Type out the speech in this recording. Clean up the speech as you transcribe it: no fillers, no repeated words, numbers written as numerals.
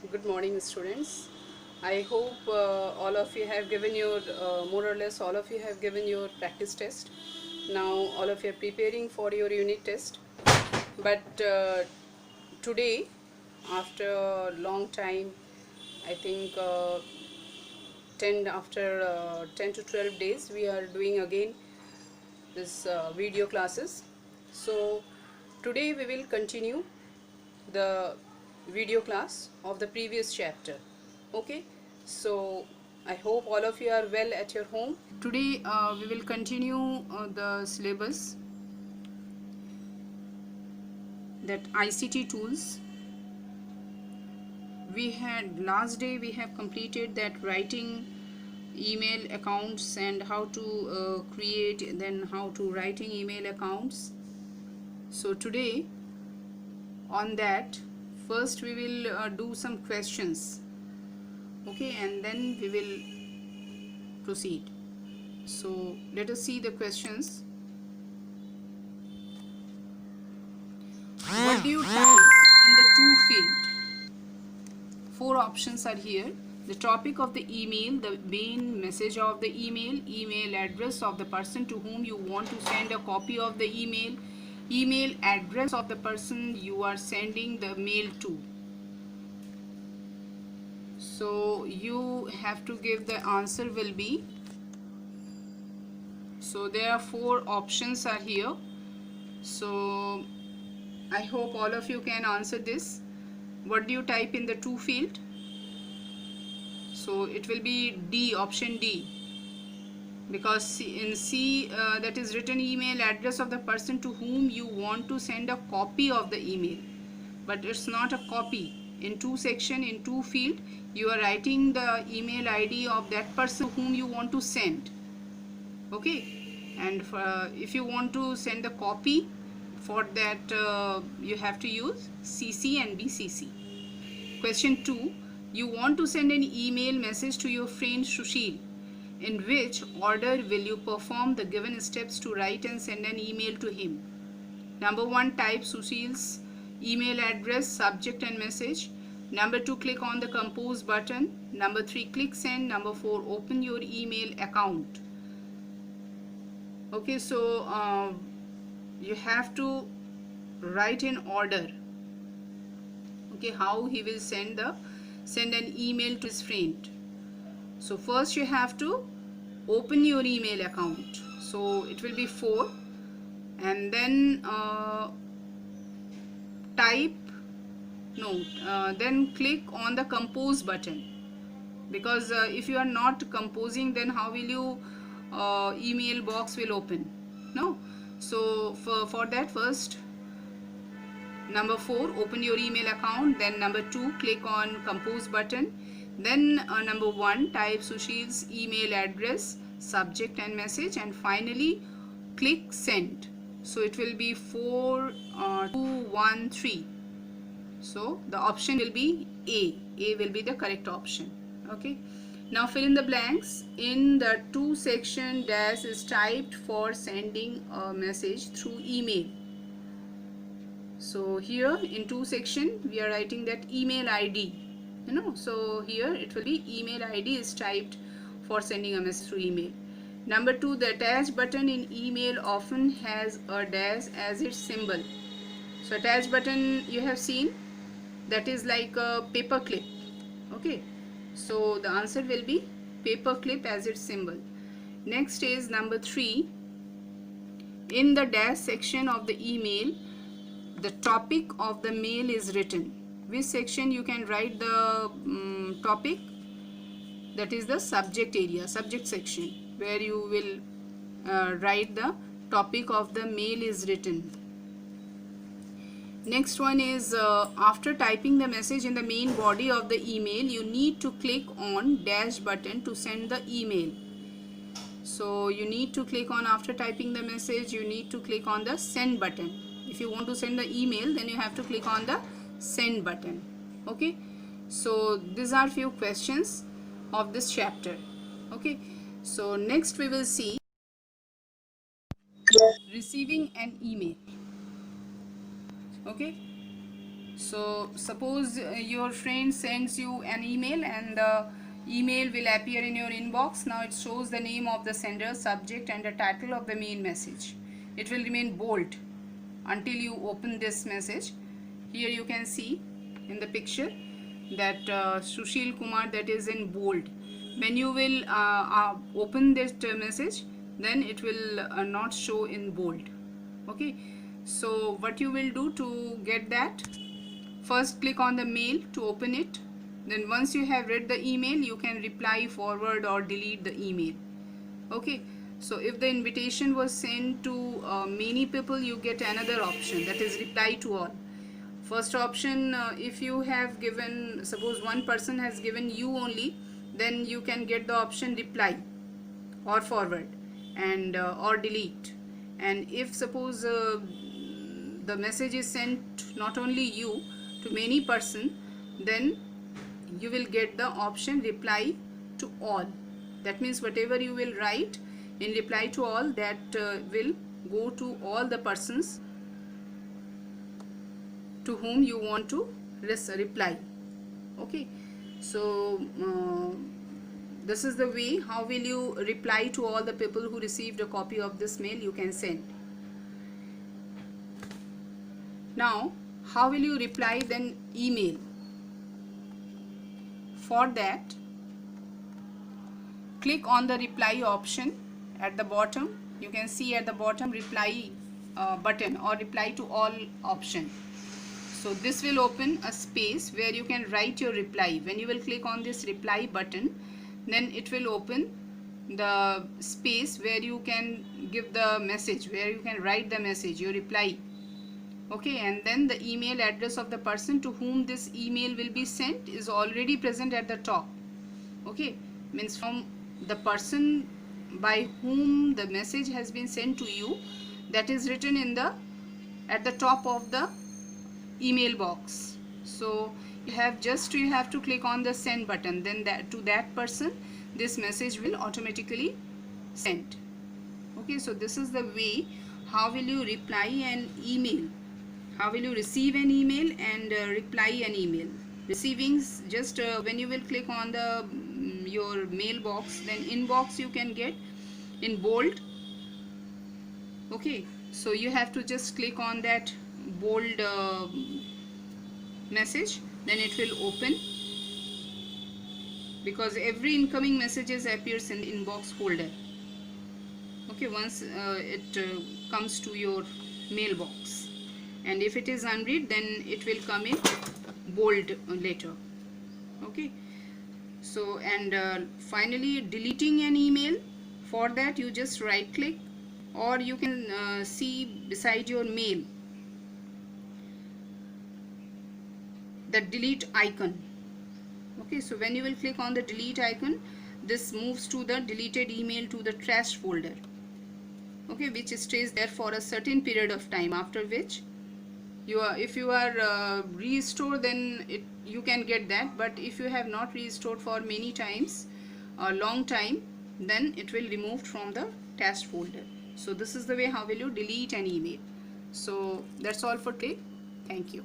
Good morning, students. I hope all of you have given your, more or less, all of you have given your practice test. Now, all of you are preparing for your unit test. But today, after a long time, I think 10 to 12 days, we are doing again this video classes. So, today we will continue the video class of the previous chapter. Okay, so I hope all of you are well at your home. Today we will continue the syllabus, that ICT tools. We had last day we have completed that writing email accounts and how to create, then how to writing email accounts. So today on that, first we will do some questions, okay, and then we will proceed. So let us see the questions. What do you type in the to field? Four options are here. The topic of the email, the main message of the email, email address of the person to whom you want to send a copy of the email, email address of the person you are sending the mail to. So you have to give the answer will be, so there are four options are here. So I hope all of you can answer this. What do you type in the to field? So it will be D, option D, because in C that is written email address of the person to whom you want to send a copy of the email, but it's not a copy. In to section, in to field, you are writing the email ID of that person whom you want to send, okay, and if you want to send the copy, for that you have to use CC and BCC. Question 2. You want to send an email message to your friend Sushil. In which order will you perform the given steps to write and send an email to him? Number 1, type Sushil's email address, subject and message. Number 2, click on the compose button. Number 3, click send. Number 4, open your email account. Okay, so you have to write in order, okay, how he will send an email to his friend. So first you have to open your email account, so it will be 4, and then type no then click on the compose button, because if you are not composing, then how will you email box will open? No. So for that, first number 4, open your email account. Then number 2, click on compose button. Then number 1, type Sushil's email address, subject and message, and finally click send. So it will be 4, 2, 1, 3. So the option will be A. A will be the correct option. Okay. Now fill in the blanks. In the to section, dash is typed for sending a message through email. So here in to section, we are writing that email ID, so here it will be email ID is typed for sending a message through email. Number 2, the attach button in email often has a dash as its symbol. So attach button you have seen, that is like a paper clip, okay, so the answer will be paper clip as its symbol. Next is number 3, in the dash section of the email, the topic of the mail is written. Which section you can write the topic? That is the subject area, subject section, where you will write the topic of the mail is written. Next one is after typing the message in the main body of the email, you need to click on dash button to send the email. So you need to click on, after typing the message, you need to click on the send button. If you want to send the email, then you have to click on the send button. Okay, so these are few questions of this chapter. Okay, so next we will see receiving an email. Okay, So suppose your friend sends you an email and the email will appear in your inbox. Now it shows the name of the sender, subject and the title of the main message. It will remain bold until you open this message. Here you can see in the picture that Sushil Kumar, that is in bold. When you will open this message, then it will not show in bold. Okay, so what you will do to get that, first click on the mail to open it. Then once you have read the email, you can reply, forward or delete the email. Okay, so if the invitation was sent to many people, you get another option, that is reply to all. First option, if you have given, suppose one person has given you only, then you can get the option reply or forward and or delete. And if suppose the message is sent not only you to many person, then you will get the option reply to all. That means whatever you will write in reply to all, that will go to all the persons to whom you want to reply. Okay, so this is the way how will you reply to all the people who received a copy of this mail you can send. Now how will you reply then email? For that, click on the reply option at the bottom. You can see at the bottom reply button or reply to all option. So this will open a space where you can write your reply. When you will click on this reply button, then it will open the space where you can give the message, where you can write the message, your reply. Okay, and then the email address of the person to whom this email will be sent is already present at the top. Okay, means from the person by whom the message has been sent to you, that is written in the at the top of the email box. So you have to click on the send button, then that to that person this message will automatically send. Okay, so this is the way how will you reply an email, how will you receive an email and reply an email. Receiving, just when you will click on the your mailbox, then inbox you can get in bold. Okay, so you have to just click on that bold message, then it will open, because every incoming messages appears in the inbox folder. Okay, once it comes to your mailbox, and if it is unread, then it will come in bold later. Okay, so and finally deleting an email, for that you just right click, or you can see beside your mail the delete icon. Okay, so when you will click on the delete icon, this moves to the deleted email to the trash folder. Okay, which stays there for a certain period of time, after which you are, if you are restore, then you can get that. But if you have not restored for many times, a long time, then it will removed from the trash folder. So this is the way how will you delete an email. So that's all for today. Thank you.